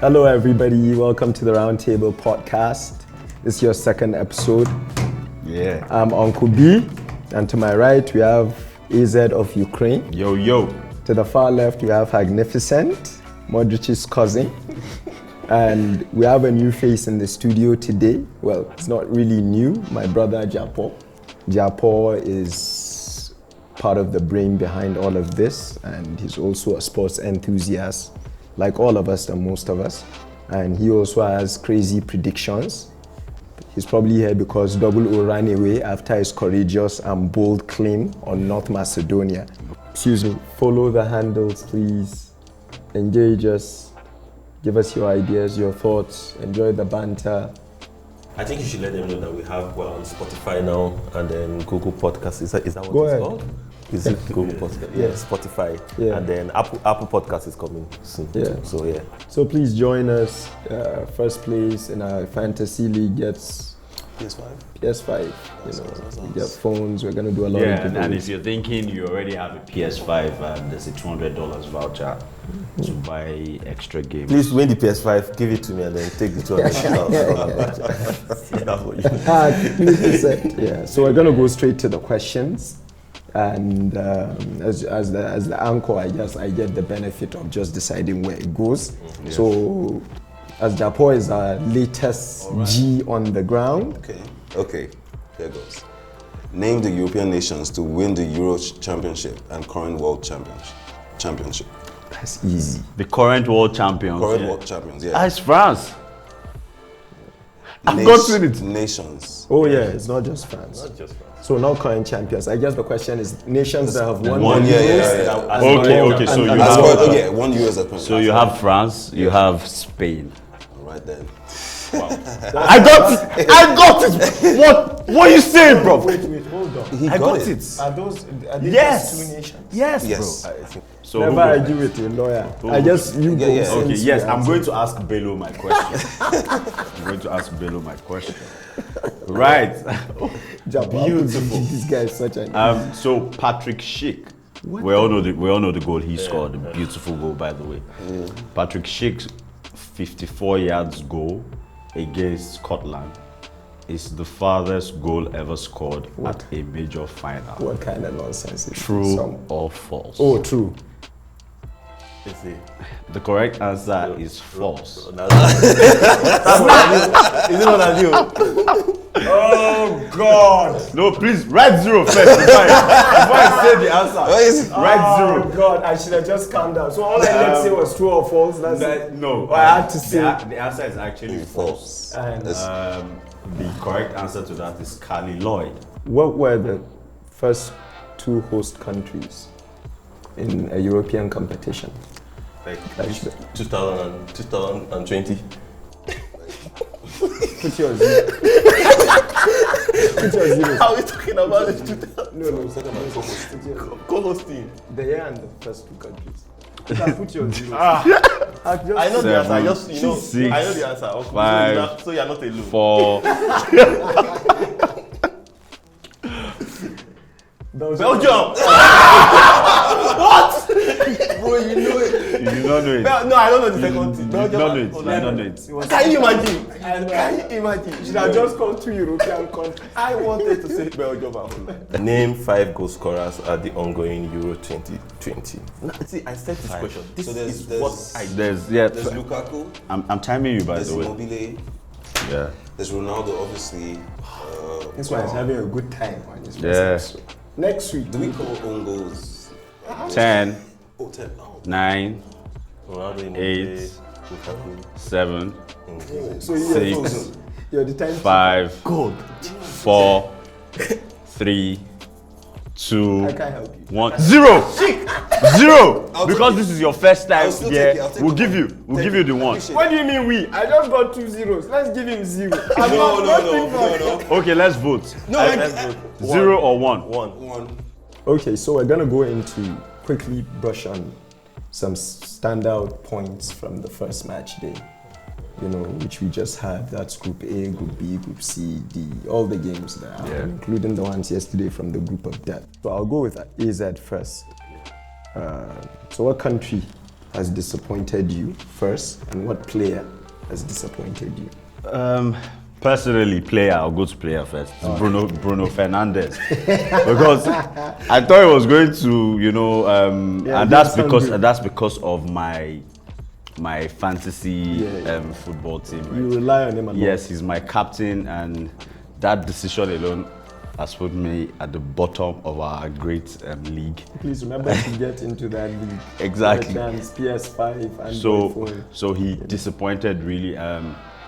Hello, everybody. Welcome to the Roundtable Podcast. This is your second episode. Yeah. I'm Uncle B, and to my right, we have AZ of Ukraine. Yo, yo. To the far left, we have Magnificent, Modric's cousin. And we have a new face in the studio today. Well, it's not really new. My brother, Jakpo. Jakpo is part of the brain behind all of this, and he's also a sports enthusiast, like all of us and most of us. And he also has crazy predictions. He's probably here because Double O ran away after his courageous and bold claim on North Macedonia. Excuse me, follow the handles, please. Engage us, give us your ideas, your thoughts, enjoy the banter. I think you should let them know that we're on Spotify now, and then Google Podcasts. Is that what Go it's ahead. called? Is it Google Podcast? Yeah. Spotify. Yeah. And then Apple Podcast is coming soon. Yeah. So yeah. So please join us. First place in our fantasy league gets PS5. We get phones. We're gonna do a lot of giveaways. And if you're thinking you already have a PS5 and there's a $200 voucher to buy extra games. Please win the PS5, give it to me, and then take the $200. That's what you Please, yeah. So we're gonna go straight to the questions. And as the anchor, I get the benefit of just deciding where it goes. Yes. So, as Jakpo is our latest G on the ground. Okay, here goes. Name the European nations to win the Euro Championship and current World Championship. That's easy. The current world champions. World champions, yeah. It's France. I've gotten it. Nations. Oh yeah, it's not just France. Not just France. So not current champions. I guess the question is nations that have won. One, the yeah, Euros. yeah. Okay. So you As have. well, yeah, 1 year as a point. So you have France. You have Spain. All right then. I got it. What are you saying, bro? Wait, hold on. I got it. Are they Yes. just two nations? Yes, Yes. bro. So Never who argue with your lawyer. I guess you go. Yeah. since Okay, you yes, I'm answered. going to ask Bello my question. Right. Beautiful. This guy is such an. So Patrik Schick. We all know the goal he scored. A beautiful goal, by the way. Patrik Schick's 54 yards goal against Scotland is the farthest goal ever scored at a major final. What kind of nonsense is True or false? Oh, true. Let's see. The correct answer is false. Is it Ronaldo? Oh God! No, please write zero first before I say the answer. Write Oh zero. God! I should have just calmed down. So all I had to say was true or false. That's it. No, I had to say. the answer is actually false. And, The correct answer to that is Carly Lloyd. what were the first two host countries in a European competition? Like Actually. 2020. Put your zero. Put your zero. How are we talking about this? No. Co-hosting. The year and the first two countries. Put your zero. I know the answer. I know the answer. Okay. 5, So you're not alone. 4. Belgium. Bro, you know it. You do not know it. No, I don't know the second team. You do not know it. You do not know it. Can you imagine? Can you imagine? should have just called two European countries. I wanted to say Belgium. Name 5 goal scorers at the ongoing Euro 2020. See, I said this question. This So is there's- what I There's There's Lukaku. I'm timing you, by There's the way. Immobile. Yeah. There's Ronaldo, obviously. This one is having a good time on his Yeah. Next week. Do we call own goals? 10, Oh, 10. Oh. 9, Ronaldo, 8, Lukaku. 7, So 6, you're the time. 5, 4, 3, 2, I can't help you. 1. Zero. Zero. I'll Because take this is your first time I'll still here. take it. I'll take We'll it. give you the one. Appreciate What do you mean we? I just got 2 zeros. Let's give him 0. I'm No. not Okay, let's vote. No, Let's vote. 0 or 1. 1. Okay, so we're gonna go into quickly brush on some standout points from the first match day. Which we just had. That's Group A, Group B, Group C, D, all the games that happened, including the ones yesterday from the Group of Death. So I'll go with AZ first. So what country has disappointed you first, and what player has disappointed you? Personally, I'll go to player first. Bruno Fernandes, because I thought it was going to, and that's because of my fantasy football team. Right? You rely on him a lot. Yes, he's my captain, and that decision alone has put me at the bottom of our great league. Please remember to get into that league. Exactly. PS5 and so he disappointed really.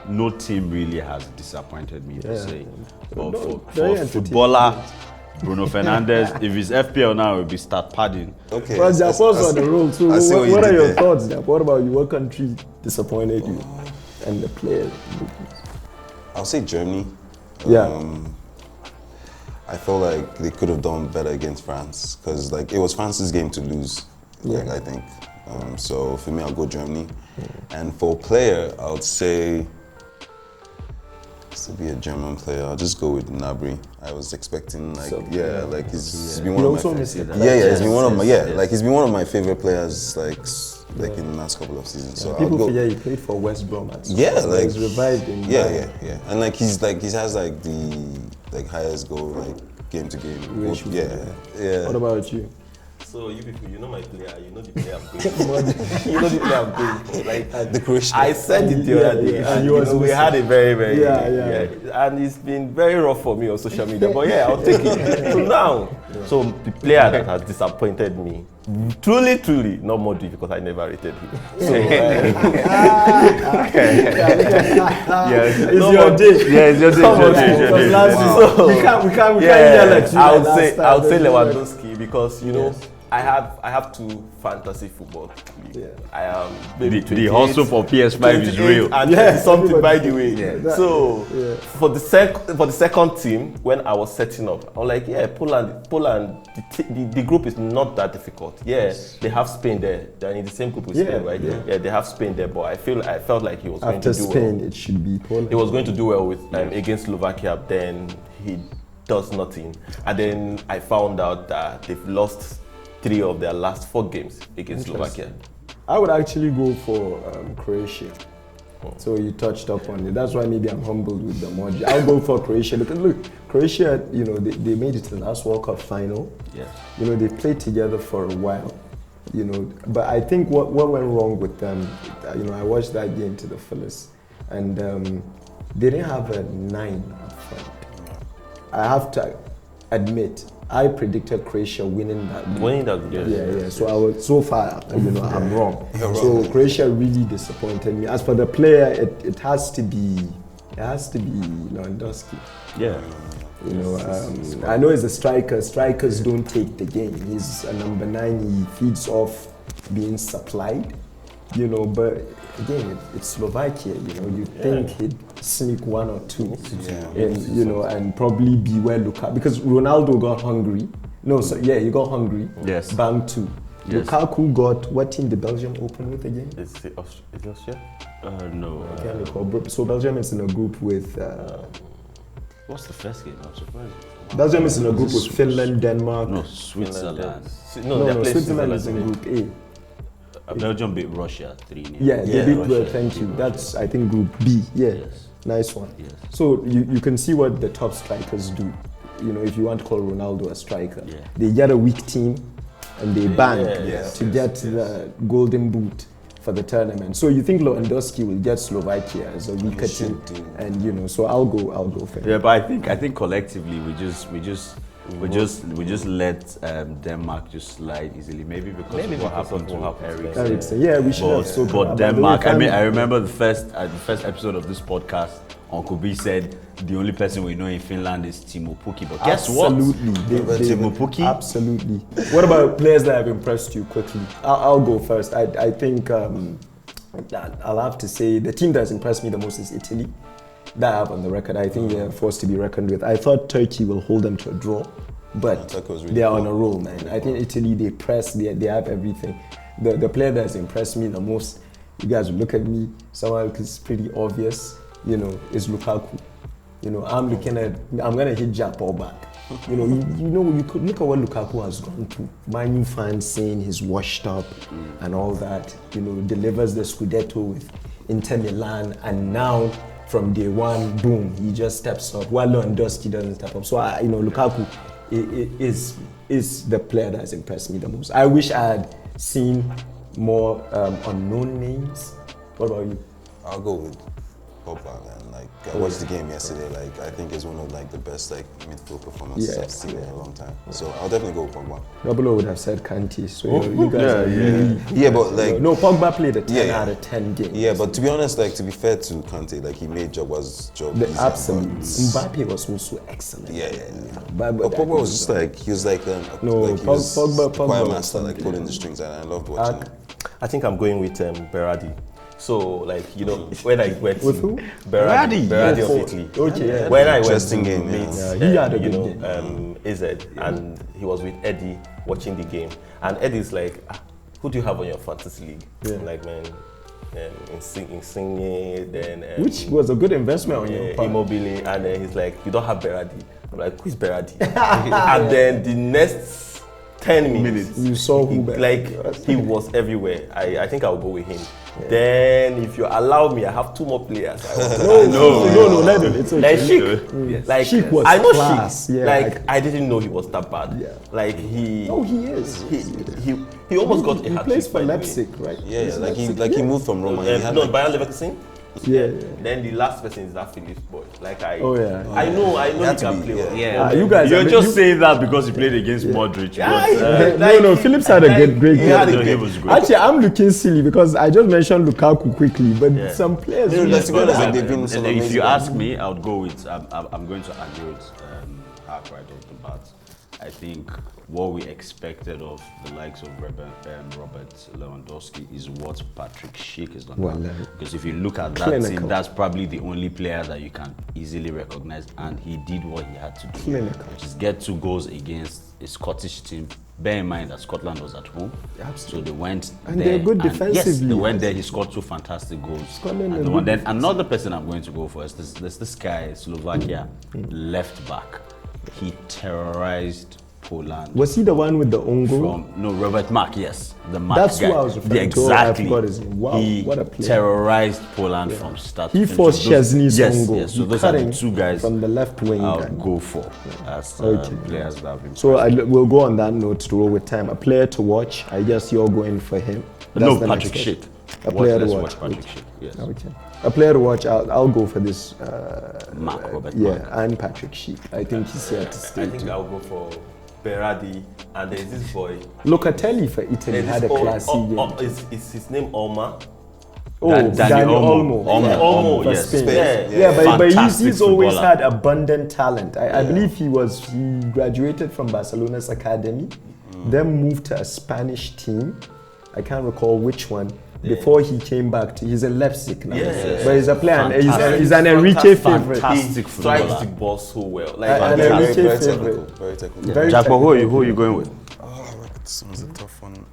No team really has disappointed me per se. But for a footballer, Bruno Fernandes, if it's FPL now, it will be start padding. Okay. Well, Japo's on the roll too. What are your thoughts, Japo? What about you? What country disappointed you? And the players? I'll say Germany. Yeah. I feel like they could have done better against France because it was France's game to lose. I think. So for me, I'll go Germany. And for player, I would say to be a German player, I'll just go with Gnabry. I was expecting he's been one of my he's been one of my favorite players in the last couple of seasons. So people forget he played for West Brom. He's revived in and he has the highest goal game to game. What about you? So you people, you know my player, you know the player I'm going. You know the player I'm going. The Croatian. I said it the other day, and we had a very and it's been very rough for me on social media. But I'll take it. So now, so the player that has disappointed me, truly, not Modric because I never rated him. So, it's your day. Yeah, it's your day. We can't yell at you. I would say Lewandowski because I have two fantasy football leagues. I am maybe the hustle for PS5 is real. And something by the way. So for the second team, when I was setting up, I was like, Poland. The group is not that difficult. They have Spain there. They're in the same group with Spain, right? Yeah, they have Spain there. But I felt like he was going to do well. After Spain, it should be Poland. He was going to do well with against Slovakia. Then he does nothing, and then I found out that they've lost 3 of their last 4 games against Slovakia. I would actually go for Croatia. So you touched up on it. That's why maybe I'm humbled with the Modric. I'll go for Croatia because look, Croatia, they made it to the last World Cup final. Yes. They played together for a while. But I think what went wrong with them, I watched that game to the fullest, and they didn't have a 9 up front. I have to admit, I predicted Croatia winning that game. So far, I'm wrong. So Croatia really disappointed me. As for the player, it has to be Lewandowski. Yeah. I know he's a striker. Strikers don't take the game. He's a number 9. He feeds off being supplied. But again, it's Slovakia. You think he'd sneak 1 or 2, and probably be where Lukaku, because Ronaldo got hungry. He got hungry. Yes. Bang 2. Yes. Lukaku got what team did Belgium open with again? Is it Austria? No. I can't recall. So Belgium is in a group with. What's the first game? I'm surprised. Belgium is in a group with Finland, Denmark. No, Switzerland. No, Switzerland is in Group A. Belgium beat Russia 3-0. Yeah, they beat Russia. Thank you. That's, I think, Group B. Yeah, yes. Nice one. Yes. So you can see what the top strikers do. If you want to call Ronaldo a striker, they get a weak team and they bang to get the golden boot for the tournament. So you think Lewandowski will get Slovakia as a weaker team, and so I'll go for him. Yeah, but I think collectively we just let Denmark just slide easily. Maybe because of what happened to Eriksen. Yeah, we should have. But Denmark. I remember the first episode of this podcast. Uncle B said the only person we know in Finland is Timo Pukki. But guess what? Timo Pukki. Absolutely. What about players that have impressed you quickly? I'll go first. I think I'll have to say the team that's impressed me the most is Italy. That I have on the record. I think they're forced to be reckoned with. I thought Turkey will hold them to a draw, but they are on a roll, man. I think Italy, they press, they have everything. The player that's impressed me the most, you guys will look at me, someone who's pretty obvious, is Lukaku. I'm going to hit Jakpo back. You could look at what Lukaku has gone through. Man U fans saying he's washed up and all that. Delivers the Scudetto with Inter Milan, and now from day one, boom, he just steps up. While Lewandowski doesn't step up. So Lukaku is the player that has impressed me the most. I wish I had seen more unknown names. What about you? I'll go with Pogba, man. I watched the game yesterday. I think it's one of the best midfield performances I've seen in a long time. So I'll definitely go with Pogba. Double O would have said Kanté. So you guys are really... Yeah, but no, Pogba played a 10 out of 10 game. Yeah, but to be honest, to be fair to Kanté, he made Pogba's job easier. Absolutely. Mbappe was also excellent. Yeah. But Pogba was just he was Pogba choir master, pulling the strings, and I loved watching him. I think I'm going with Berardi. So, when I went with who? Berardi of Italy. Okay, yeah. When I went to meet, he had a good game. AZ, and he was with Eddie watching the game. And Eddie's like, who do you have on your fantasy league? Yeah. I'm like, man, Insigne, then... which was a good investment on your part. Immobile, and then he's like, you don't have Berardi. I'm like, who's Berardi? And then the next 10 minutes, you saw who he was everywhere. I think I'll go with him. Yeah. Then, if you allow me, I have 2 more players. No, let him. It's okay. Schick. Schick was class. Schick. Yeah, I didn't know he was that bad. Yeah. he is. He almost got a hat-trick. He plays for Leipzig, right? Yeah, he moved from Roma. Bayern Leverkusen. Yeah. Then the last person is that Phillips boy. I know he can play well. Yeah. You guys You're just saying that because he played against Modric. No, Phillips had a great game. He was good. Actually, I'm looking silly because I just mentioned Lukaku quickly, but some players. If you ask me, I would go with. I'm going to agree with Hak right off the bat. I think what we expected of the likes of Robert Lewandowski is what Patrik Schick is done. Because if you look at that team, that's probably the only player that you can easily recognize, and he did what he had to do, which is get 2 goals against a Scottish team. Bear in mind that Scotland was at home, so they went and there. They're good defensively. Yes, they went there. He scored 2 fantastic goals. And then another person I'm going to go for is this guy, Slovakia, left back. He terrorized Poland. Was he the one with the own goal? No, Robert Mark, yes. The Mark That's guy. who I was referring exactly. to. I forgot his name. Wow, what a player. Terrorized Poland from start to finish. He forced Szczesny's own goal. Yes, so those are the 2 guys from the left wing I'll go for as players that have been. So we'll go on that note to roll with time. A player to watch, I guess you're going for him. Patrik Schick. A player to watch. Patrik Schick, yes. Okay. A player to watch, I'll go for this. Robert Mark. And Patrik Schick. I think he's here to stay. I think I'll go for Berardi, and there's this boy. Locatelli for Italy had a classy game. Is his name Olma? Daniel Olmo. Olmo, yes. Spain. Yeah, but he's always had abundant talent. I believe he graduated from Barcelona's academy, then moved to a Spanish team. I can't recall which one. Before he came back he's in Leipzig now. But he's a player, and he's an Enrique favorite. He strikes the ball so well. An Enrique favorite. Very technical. Jakpo, who are you going with? This one's a tough one.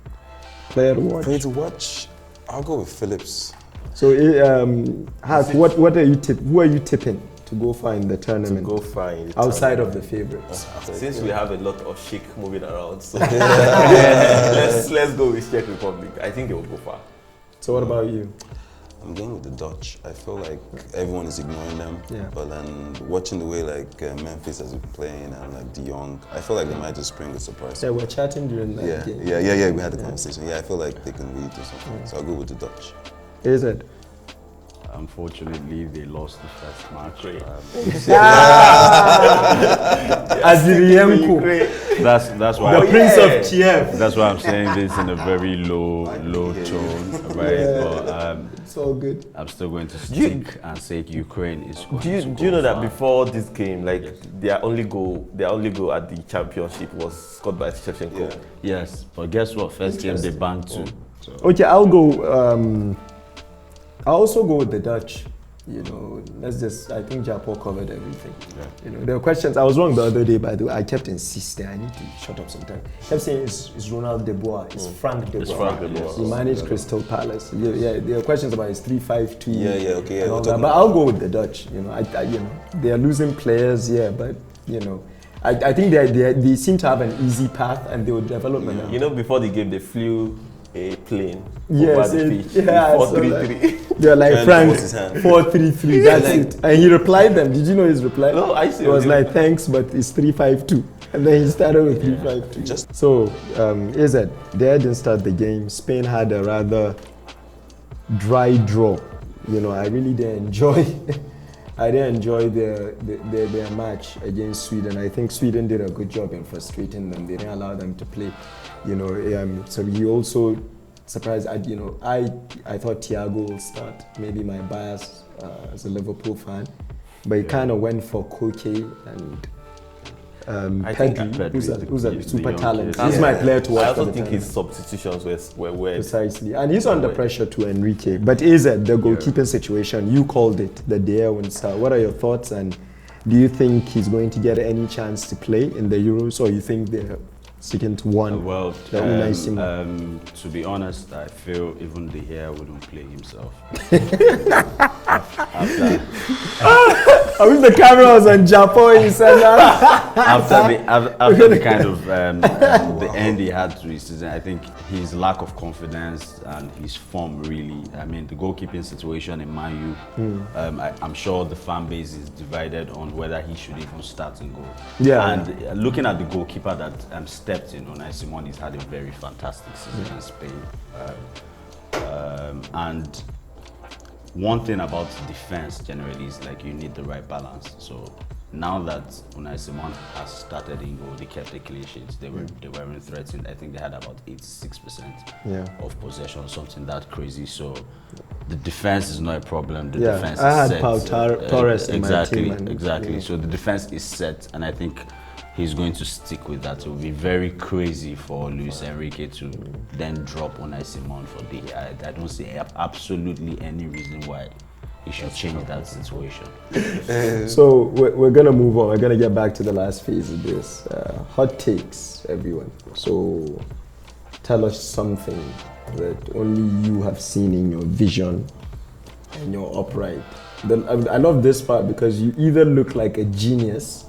Player to watch. Player to watch? I'll go with Phillips. So, Hak, what are you who are you tipping to go far in the tournament? Outside of the favorites. Since we have a lot of Schick moving around, so let's go with Czech Republic. I think they will go far. So what about you? I'm going with the Dutch. I feel like everyone is ignoring them, but then watching the way Memphis has been playing and De Jong, I feel like they might just bring a surprise. Yeah, we're chatting during that game. Yeah, we had the conversation. Yeah, I feel like they can really do something. So I'll go with the Dutch. Is it? Unfortunately, they lost the first match. Azirienko. That's why the Prince of Kiev. That's why I'm saying this in a very low tone, right? But it's all good. I'm still going to stick and say Ukraine is going to go. Do you know that before this game, their only goal at the championship was scored by Shevchenko? Yes, but guess what? First game they banged 2. Okay, I'll go. I'll also go with the Dutch. I think Jakpo covered everything. There were questions. I was wrong the other day, by the way. I kept insisting. I need to shut up sometime. I kept saying it's Ronald de Boer. It's Frank de Boer. He managed Crystal Palace. There were questions about his 3-5-2. But I'll go with the Dutch. They are losing players, but I think they seem to have an easy path and they will develop now. You know, before the game, they flew a plane yes, over the pitch. Yeah, 4-3-3. They're like, Frank, 4-3-3, that's like, it. And he replied them. Did you know his reply? No, I see. It was like, thanks, but it's 3-5-2. And then he started with 3-5-2. So, AZ, they didn't start the game. Spain had a rather dry draw. You know, I really didn't enjoy their match against Sweden. I think Sweden did a good job in frustrating them. They didn't allow them to play. You know, so he also surprised. I thought Thiago will start. Maybe my bias as a Liverpool fan, but he kind of went for Koke and Pedri, who's a super talent. He's my player to watch. I also think his substitutions were weird. Precisely, and he's under pressure to Enrique. But is it the goalkeeping situation? You called it the day when start. What are your thoughts? And do you think he's going to get any chance to play in the Euros, or you think they're sticking to one? Well, to be honest, I feel even the hair wouldn't play himself. I wish the camera was on Jakpo. He said that. after the kind of the end he had to his season, I think his lack of confidence and his form really. I mean, the goalkeeping situation in Man U. I'm sure the fan base is divided on whether he should even start and go. Yeah. And looking at the goalkeeper that stepped in, Unai Simon, he's had a very fantastic season in Spain. And one thing about defense generally is like you need the right balance. So now that Unai Simon has started in goal, they kept the clean sheets. They weren't threatened. I think they had about 86% of possession, something that crazy. So the defense is not a problem. The defense is set. I had Pau Torres in my team. Exactly. So the defense is set, and I think he's going to stick with that. It will be very crazy for Luis Enrique to then drop Unai Simon for the. I don't see absolutely any reason why he should change that situation. So we're gonna move on. We're gonna get back to the last phase of this. Hot takes, everyone. So tell us something that only you have seen in your vision and your upright. I love this part because you either look like a genius,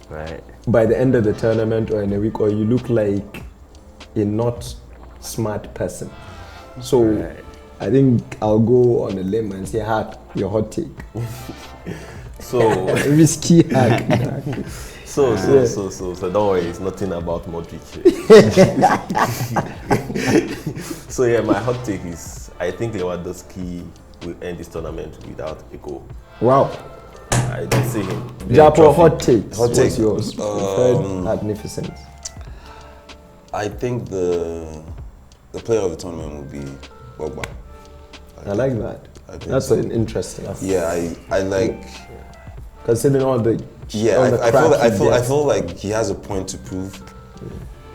right, by the end of the tournament or in a week, or you look like a not smart person. So I think I'll go on a limb and say, your hot take. So risky hack. So don't worry, it's nothing about Modric. So yeah, my hot take is I think Lewandowski will end this tournament without a goal. Wow. I don't see him. Jakpo, hot take. What's yours? Magnificent. I think the player of the tournament will be Pogba. I like that. That's an interesting. Yeah, I like. Considering all the. Yeah, I feel like he has a point to prove.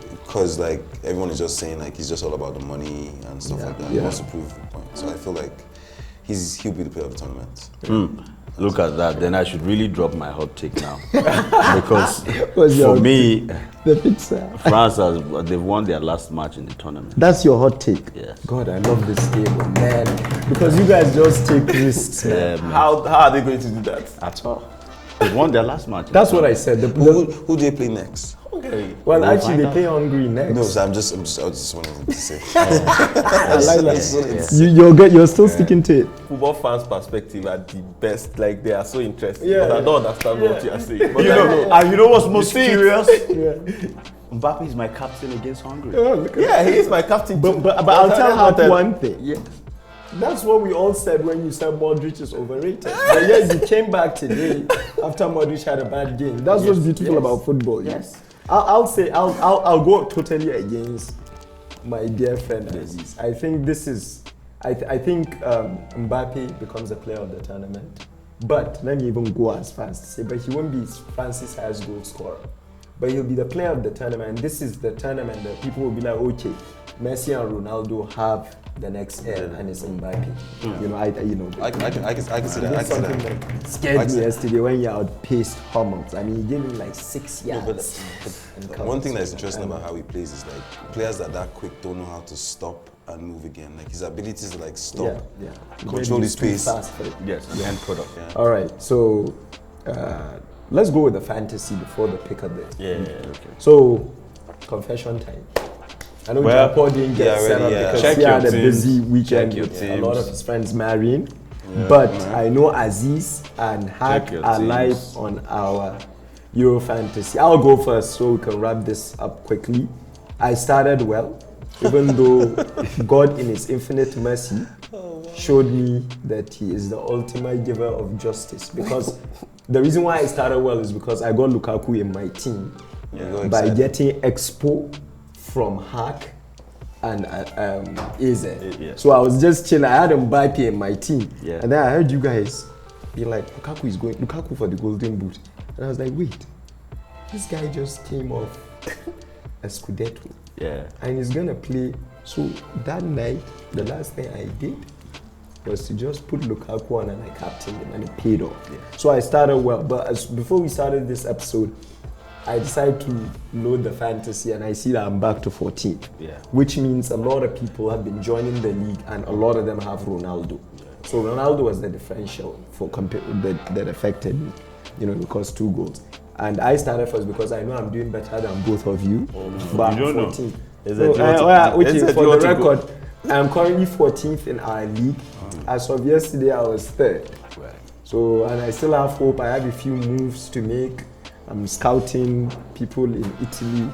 Because like everyone is just saying like he's just all about the money and stuff like that. He wants to prove the point. So I feel like he'll be the player of the tournament. Look at that. Then I should really drop my hot take now, because for me, France they've won their last match in the tournament. That's your hot take. Yeah. God, I love this game, man. Because you guys just take risks. How are they going to do that? At all. They won their last match. That's what I said. Who do they play next? Okay. Well, actually, they play Hungary next. No, so I just wanted to say. I like that. You're still sticking to it. Football fans' perspective are the best. Like they are so interesting. But I don't understand what you are saying. But you know what's most curious? Mbappe is my captain against Hungary. He is my captain. But I'll tell her one thing. Yeah. That's what we all said when you said Modric is overrated. But yes, you came back today after Modric had a bad game. That's what's beautiful about football. Yes. I'll go totally against my dear friend Aziz. I think I think Mbappe becomes a player of the tournament. But let me even go as far as to say, but he won't be France's highest goal scorer. But he'll be the player of the tournament. And this is the tournament that people will be like, okay, Messi and Ronaldo have the next L, and it's Mbappe. You know, I can see that. Something that scared me yesterday when he outpaced Hummels. I mean, he gave him like 6 yards. One thing that's interesting about how he plays is like players that quick don't know how to stop and move again. Like his ability to like stop, control his pace. Fast for it. Yes, the end product. All right, so let's go with the fantasy before the pick of the. Yeah. Okay. So, confession time. I know Well, Jakpo didn't get set up because Check he your had a teams. busy weekend Check your with a lot of teams. his friends marrying. But I know Aziz and Hack Check your are live teams. on our Euro Fantasy. I'll go first so we can wrap this up quickly. I started well, even though God in his infinite mercy showed me that he is the ultimate giver of justice. Because the reason why I started well is because I got Lukaku in my team by getting Expo from Hack and AZ. Yeah. So I was just chilling. I had Mbappe in my team. Yeah. And then I heard you guys be like, Lukaku for the golden boot. And I was like, wait, this guy just came off a Scudetto. Yeah. And he's gonna play. So that night, the last thing I did was to just put Lukaku on and I captained him and it paid off. Yeah. So I started well. But before we started this episode, I decided to load the fantasy and I see that I'm back to 14th. Yeah. Which means a lot of people have been joining the league and a lot of them have Ronaldo. So Ronaldo was the differential for that affected me, because 2 goals. And I started first because I know I'm doing better than both of you. But You don't know. 14th. Is So, it you want to- is it for you the want to go? record, I'm currently 14th in our league. As of yesterday, I was 3rd. Right. So, and I still have hope. I have a few moves to make. I'm scouting people in Italy.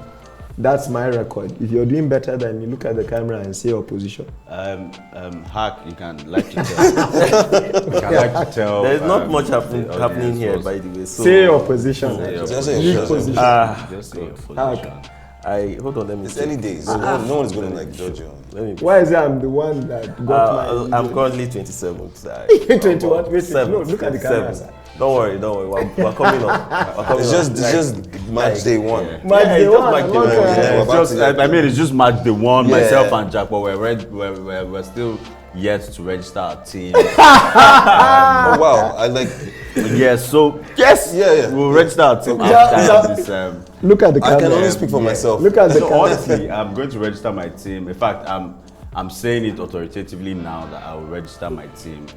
That's my record. If you're doing better than me, look at the camera and say your position. Hack, you can like to tell. You can like to tell. There's not much the happening audience here, was- by the way. So Say your position. Say your Just position. say your League position. Just say your position. hold on, let me It's check. any days. No one's going to like judge you. Let me. Why is it I'm the one that got my... I'm currently 27th. 21? Wait, no, look at the camera. Seventh. Don't worry. We're coming up. It's just match day 1. Yeah. Match day it's just one, match day I'm not one, gonna- yeah. It's just, I mean, it's just match day 1. Yeah. Myself and Jakpo, we're still yet to register our team. Oh, wow. I like. Yes, so yes, Yeah. we'll register our team Yeah. after this. Look at the I camera. can only speak for myself. Look at the So camera. honestly, I'm going to register my team. In fact, I'm saying it authoritatively now that I will register my team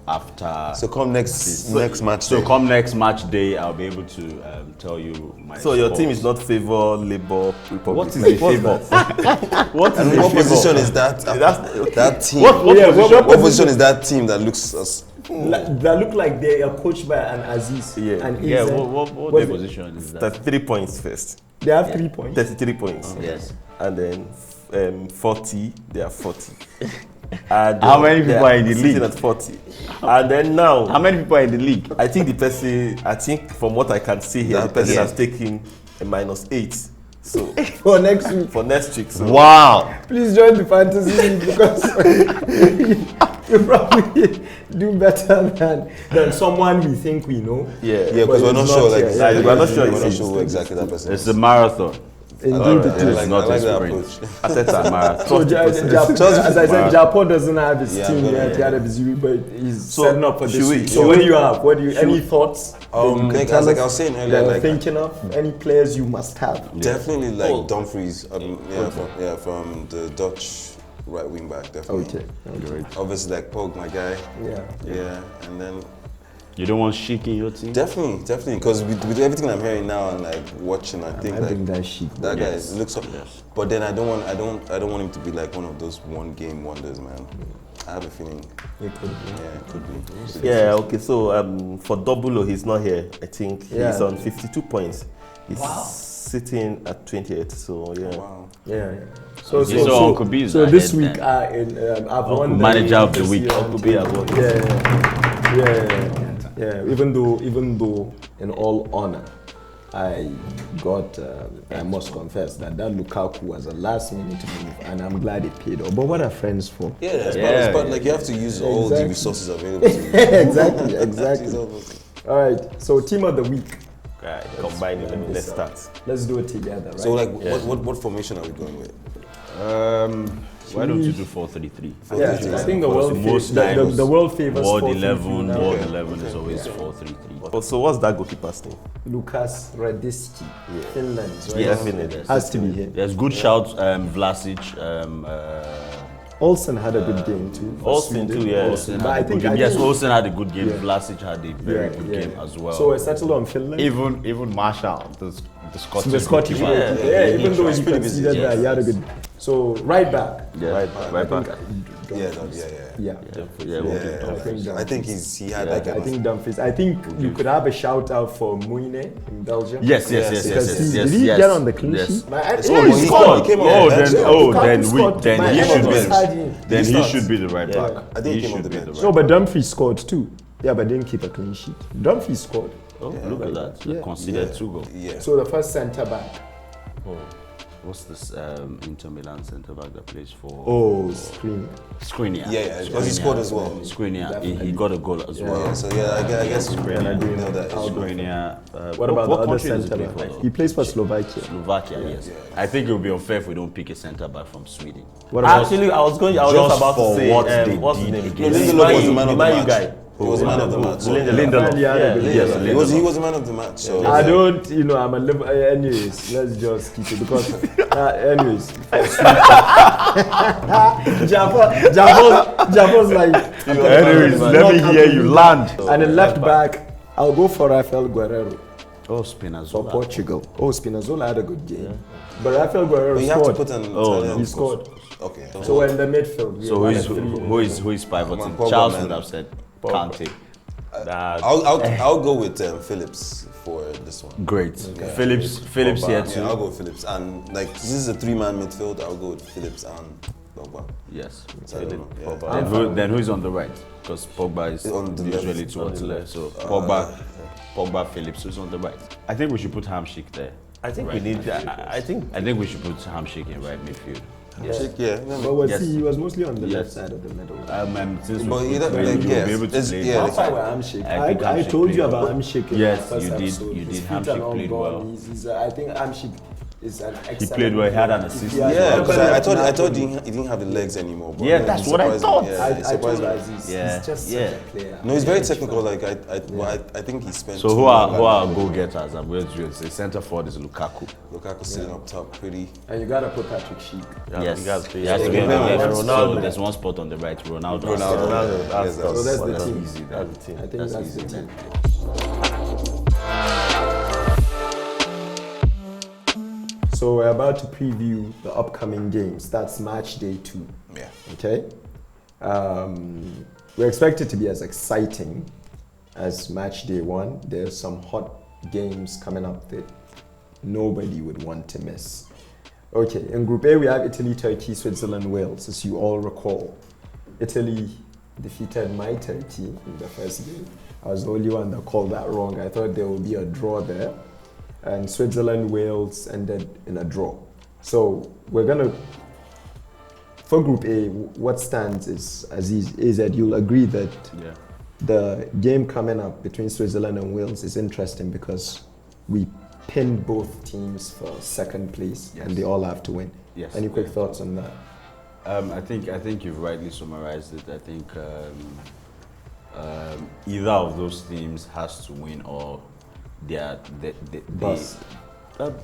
after. So come next match So day. come next match day, I'll be able to tell you my. So your team scores. is not favor Labour Republic. What is the favor? What is And the what favor? position is that? That team. What What position is that team that looks us? That look like they are coached by an Aziz. Yeah. And Yeah, AZ. what What's their it? position is that? 33 points first. They have 3 points. 33 points. Yes. And then 40, they are 40. And How many they people are in the sitting league? at 40. And then now, How many people are in the league? I think from what I can see here, the That person person- has taken a -8. So For next week. for next week, so Wow. Please join the fantasy league because you probably do better than someone we think we know. yeah, Yeah, because we're But not it's sure. not Like, yet. Yeah, we're not sure We're not it's- sure who exactly that person It's is. a marathon. Indeed, I it like, is. It's not a that sprint. approach. It's a marathon. So, as I said, Jakpo doesn't have his Yeah, team I'm gonna- yet. He had a busy week, but he's So, setting up for this should we- week. should So, what we- do you have? Any thoughts? that you can Like, tell like us I was saying earlier, that you're like thinking of any players you must have. definitely like Dumfries. From the Dutch right wing back. Definitely. Okay. Obviously, like Pog, my guy. Yeah. And then You don't want Schick in your team? definitely, because with everything I'm hearing now and like watching, I think I like think that shit. that Yes. guy looks. So, Yes. But then I don't want him to be like one of those one game wonders, man. I have a feeling. It could be. Yeah, it could be. Yeah, okay, so for double O, he's not here. I think he's Yeah. on 52 points. He's sitting at 28, so yeah. Wow. Yeah. So Uncle B is so this ahead week then. I've won the Manager of the this week. year. Uncle B has won. Yeah. Even though, in all honor, I must confess that Lukaku was a last minute move, and I'm glad it paid off. But what are friends for? Yeah, that's Yeah. part. Like you have to use all the Exactly. resources available to you. exactly. Use all those. All right. So team of the week. Right, combine it. Let's start. Let's do it together. Right? So like, what formation are we going with? Why don't you do 4-3-3? yeah, I think the world Most the times, world favors Ward 4-3-3 11, now. Ward 11 is always 4-3-3. So what's that goalkeeper's name? Lucas Hradecky, Finland. Right? Yeah, Finland. Has to be him. There's good shouts, Vlasic. Olsen had a good game too. for Olsen Sweden. too, yeah. Olsen But had a good game. Yes, Olsen had a good game. Yeah. Vlasic had a very good game as well. So we're settled on Finland. even Marshall, the Scottish. The Scottish goalkeeper. goalkeeper. Even though he pretty conceded busy. that, he had a good. So right back. Yeah, right back. Yeah. I think he had I like a think Dumfries. I think you could have a shout out for Meunier in Belgium. Yes. Did he get on the clean Yes. sheet? Oh, he scored. He came on Oh, the bench. then Then he should be the right back. I think he came should on the be bench. No, but Dumfries scored too. Yeah, but didn't keep a clean sheet. Dumfries scored. Oh, look at that. Yeah. Conceded 2 goals. Yeah. So the first centre back. What's this Inter Milan centre back that plays for? Oh, Skriniar. Skriniar. Yeah, because he scored as well. Skriniar. He got a goal as well. Yeah, so I guess we know that. Skriniar. What about the other country does he centre play back? for? He plays for Slovakia. Slovakia, yes. I think it would be unfair if we don't pick a centre back from Sweden. What about Actually, I was Just just about for to say, what they what's his did name? against- Lindelof was the man of the Man U match. guy. He was the man of the match. Lindelof. Yeah. Yes, He was the man of the match. So I don't, I'm a live. Anyways, let's just keep it because, anyways. Japo's like. Anyways, let me hear you land. And then left back, I'll go for Raphael Guerreiro Oh, for Spinazzola. Portugal. Oh, Spinazzola had a good game, but Raphael Guerreiro But you have to scored. put an Oh, Italian. He scored. Okay. So we're in the midfield. We So are who is pivoting? Pogba, Charles man. would have said Kante. I'll go with Phillips for this one. Great. Yeah. Phillips here too. Yeah, I'll go with Phillips. And like this is a 3-man midfield, I'll go with Phillips and Pogba. Yes. So I don't know. Yeah. Then who's on the right? Because Pogba is On the usually left. towards the left. So Pogba, Phillips, who's on the right? I think we should put Hamsik there. I think we need. I think. I think we should put Hamsik in right midfield. Yeah. But was Yes. he was mostly on the left Yes. side of the middle. Since But we you put don't- him, like, you'll yes, be able to it's- play. yeah, That's why we're Hamsik. I think I Hamsik told you played about well. Hamsik in Yes, the first you did. episode. You His did. feet Hamsik are not played gone. well. I think Hamsik is an excellent. He played well. He had an assist. Yeah, because I thought Napoli. he didn't have the legs anymore. But Yeah, then that's he what I surprised me. thought. Yeah, I he told surprised you, me. Aziz, Yeah. he's just Yeah. such a player. No, he's very technical. Like I think he spent. So who are our goal getters? I'm going to say centre forward is Lukaku. Lukaku sitting up top, pretty. And you gotta put Patrik Schick. Yes, you guys play. he has to be on the Yeah, left. Ronaldo. So there's one spot on the right. Ronaldo. Ronaldo. That's So that's the That's team. easy. That's the team. I think that's easy the team. then. So we're about to preview the upcoming games. That's match day 2. Yeah. Okay. We expect it to be as exciting as match day 1. There's some hot games coming up that nobody would want to miss. Okay, in Group A we have Italy, Turkey, Switzerland, Wales. As you all recall, Italy defeated my Turkey in the first game. I was the only one that called that wrong. I thought there would be a draw there. And Switzerland, Wales ended in a draw. So we're gonna, for Group A, what stands is, Aziz, is that you'll agree that Yeah. the game coming up between Switzerland and Wales is interesting because we pinned both teams for second place and Yes. they all have to win. Yes. Any quick thoughts on that? I think you've rightly summarized it. I think either of those teams has to win or they Bust.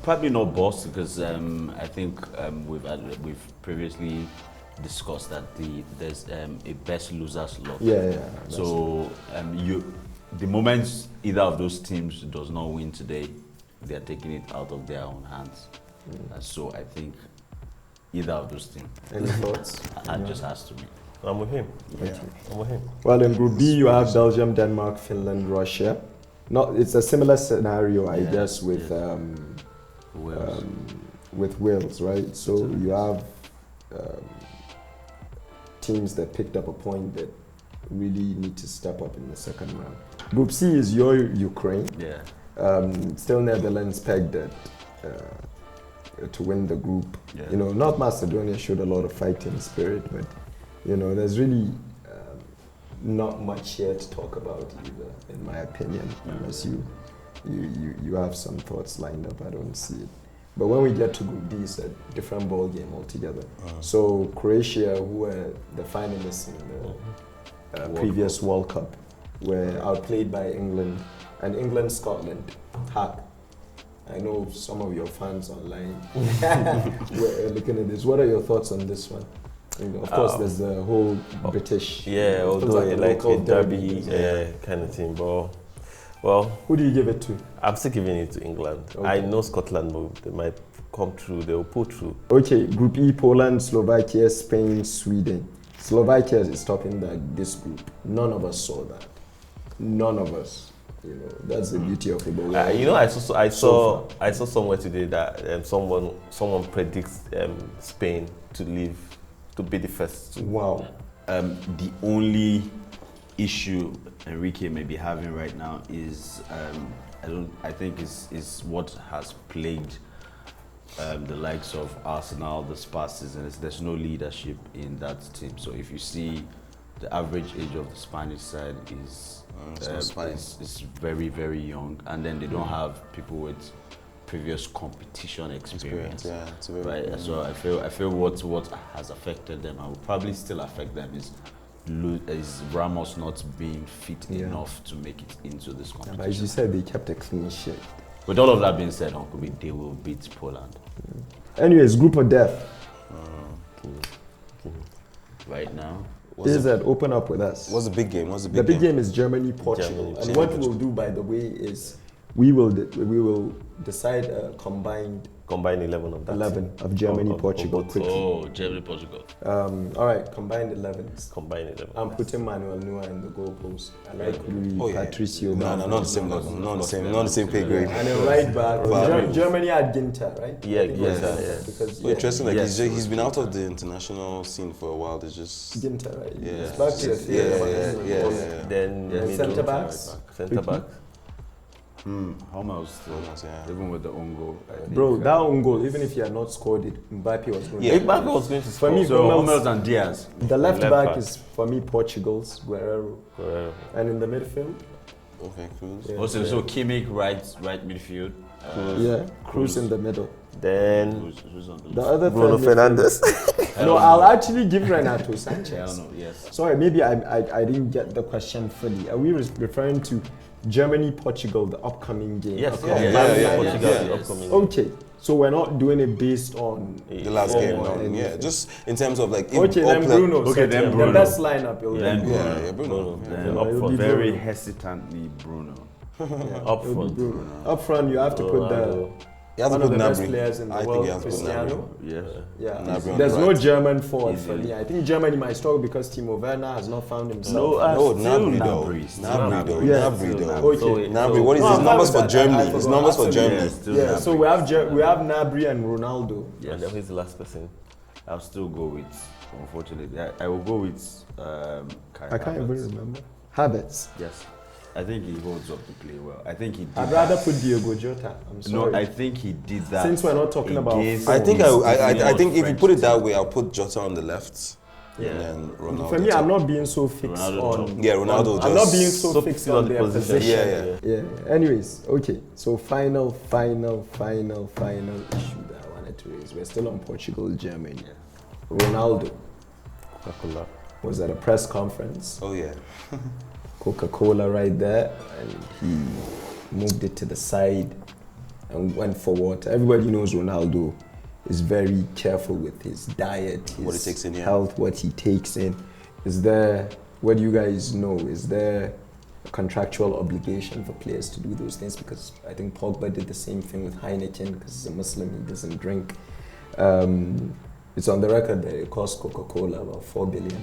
probably not bust because I think we've previously discussed that there's a best losers lot. Yeah. So the moment either of those teams does not win today, they are taking it out of their own hands. So I think either of those teams Any thoughts? just has to win. I'm with him. Yeah. I'm with him. Well, in Group B, you have Belgium, Denmark, Finland, Russia. It's a similar scenario, I guess, with Wales. with Wales, right? So you have teams that picked up a point that really need to step up in the second round. Group C is your Ukraine. Yeah. Still Netherlands pegged at to win the group. Yeah. You know, North Macedonia showed a lot of fighting spirit, but you know, there's really not much here to talk about either, in my opinion, unless you have some thoughts lined up. I don't see it. But when we get to Group D, it's a different ball game altogether. So Croatia, who were the finalists in the previous World Cup, were outplayed by England, and England-Scotland. I know some of your fans online were looking at this. What are your thoughts on this one? Of course, there's the whole British. Yeah, although like a derby kind of thing. But well, who do you give it to? I'm still giving it to England. Okay. I know Scotland they might come through. They will pull through. Okay, Group E: Poland, Slovakia, Spain, Sweden. Slovakia is topping this group. None of us saw that. None of us. You know, that's the beauty of football. You know, I saw somewhere today that someone predicts Spain to be the first. Wow. The only issue Enrique may be having right now is I think is what has plagued the likes of Arsenal this past season. There's no leadership in that team. So if you see the average age of the Spanish side is very, very young, and then they don't have people with previous competition experience. Yeah, it's a very right. So I feel what has affected them and will probably still affect them is Ramos not being fit enough to make it into this competition. But as you said, they kept a clean sheet. With all of that being said, Uncle B, they will beat Poland. Anyways, group of death. Right now. Open up with us. What's the big game? The big game is Germany, Portugal. And what we'll do, by the way, is we will decide a combined 11 of that. 11 of Germany, Portugal. Oh, Germany, Portugal. All right, combined 11s. Combined 11. I'm putting Manuel Neuer in the goalpost. I like Patricio. No, not the same level. Not the same pay grade. And then right back, Germany had Ginter, right? Yeah. Because interesting. Like he's been out of the international scene for a while. There's just Ginter, right? Yeah. It's back to the field. Yeah. Then centre backs. Hummels still, even with the own goal. Bro, that own goal, even if he had not scored it, Mbappe was going to Mbappe was going to score. For me, so Hummels and Diaz. The left back is, for me, Portugal's Guerreiro. And in the midfield? Okay, Cruz. Yeah. Also, so Kimmich, right midfield. Cruz in the middle. Then who's on the other Bruno Fernandes. No, I'll actually give Renato Sanchez. I don't know, yes. Sorry, maybe I didn't get the question fully. Are we referring to Germany, Portugal, the upcoming game? Yes, Portugal, upcoming. Okay, so we're not doing it based on the last game. Just in terms of like. Then Bruno. Then Bruno. The best lineup. Bruno. Then up front, very Bruno. hesitantly Bruno. Up front. Up front, you have to put one of the best players in the world, Cristiano. There's no German forward for me. I think Germany might struggle because Timo Werner has not found himself. Gnabry though. Gnabry. What is his numbers for Germany? His numbers for Germany. So we have Gnabry and Ronaldo. And then who's the last person? I'll still go with, unfortunately, I will go with I can't even remember. Havertz. Yes. I think he holds up to play well. I think he did I'd rather put Diogo Jota. I'm sorry. No, I think he did that. Since we're not talking about I think if you put it that way, I'll put Jota on the left. And then Ronaldo. For me, I'm not being so fixed on. Ronaldo. I'm not being so fixed on their position. Yeah. Anyways, okay. So final issue that I wanted to raise. We're still on Portugal, Germany. Ronaldo. Coca-Cola. Was at a press conference. Oh yeah. Coca-Cola right there, and he moved it to the side and went for water. Everybody knows Ronaldo is very careful with his diet, his what he takes in, health, what he takes in. What do you guys know? Is there a contractual obligation for players to do those things? Because I think Pogba did the same thing with Heineken because he's a Muslim, he doesn't drink. It's on the record that it cost Coca-Cola about $4 billion.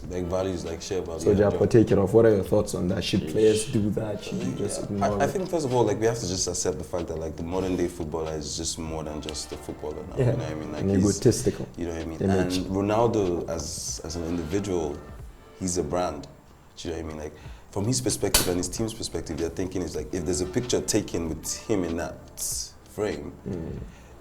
Like values, like share value. So Jakpo, take it off. What are your thoughts on that? Should players do that? Should you just ignore I think first of all, like we have to just accept the fact that like the modern day footballer is just more than just a footballer now. You know what I mean? Like and egotistical. You know what I mean? Image. And Ronaldo as an individual, he's a brand. Do you know what I mean? Like from his perspective and his team's perspective, they're thinking is like if there's a picture taken with him in that frame.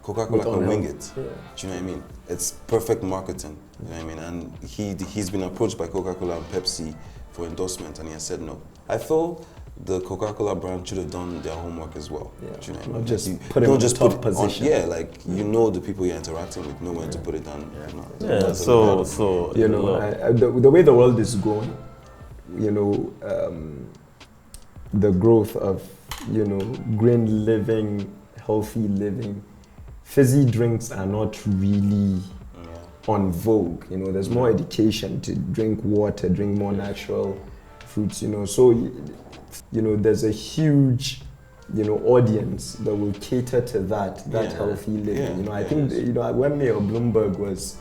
Coca-Cola can wing it. Do you know what I mean? It's perfect marketing. You know what I mean? And he's been approached by Coca-Cola and Pepsi for endorsement, and he has said no. I feel the Coca-Cola brand should have done their homework as well. Do you know what I mean? Not just put him in a tough position. Like you know the people you're interacting with, know when to put it down. So you know, the way the world is going, you know, the growth of green living, healthy living. Fizzy drinks are not really on vogue. You know, there's more education to drink water, drink more natural fruits. You know, so you know, there's a huge, you know, audience that will cater to that healthy living. You know, I think, you know, when Mayor Bloomberg was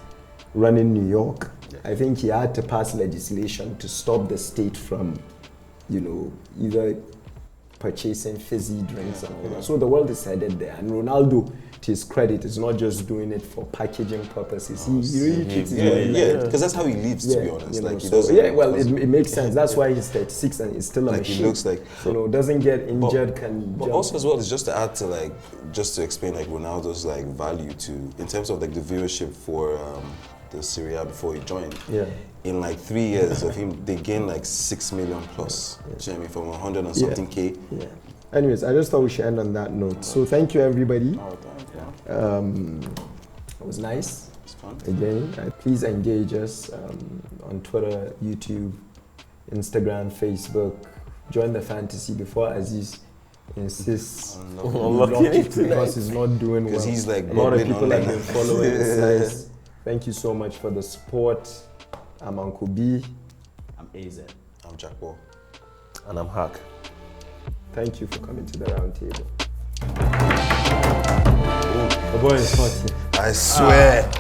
running New York, I think he had to pass legislation to stop the state from, you know, either purchasing fizzy drinks and all that. So the world is headed there. And Ronaldo, to his credit, is not just doing it for packaging purposes. He really treats it because that's how he lives, to be honest. You know, like he so, doesn't. well, it makes sense. That's why he's 36 and he's still a like machine. he looks like. You know, doesn't get injured, But also as well, it's just to add to like, just to explain like Ronaldo's like value to, in terms of like the viewership for the Serie A before he joined. Yeah. In like 3 years of him, they gained like 6 million plus. Do you know what I mean? From 100 and something K. Yeah. Anyways, I just thought we should end on that note. So thank you, everybody. It was nice. It's fun. Again, please engage us on Twitter, YouTube, Instagram, Facebook. Join the fantasy before Aziz insists because he's not doing well. Because he's like a lot of bubbling people on have been following. It's nice. Thank you so much for the support. I'm Uncle B. I'm AZ. I'm Jakpo. And I'm Hack. Thank you for coming to the round table. The boy is hot. I swear.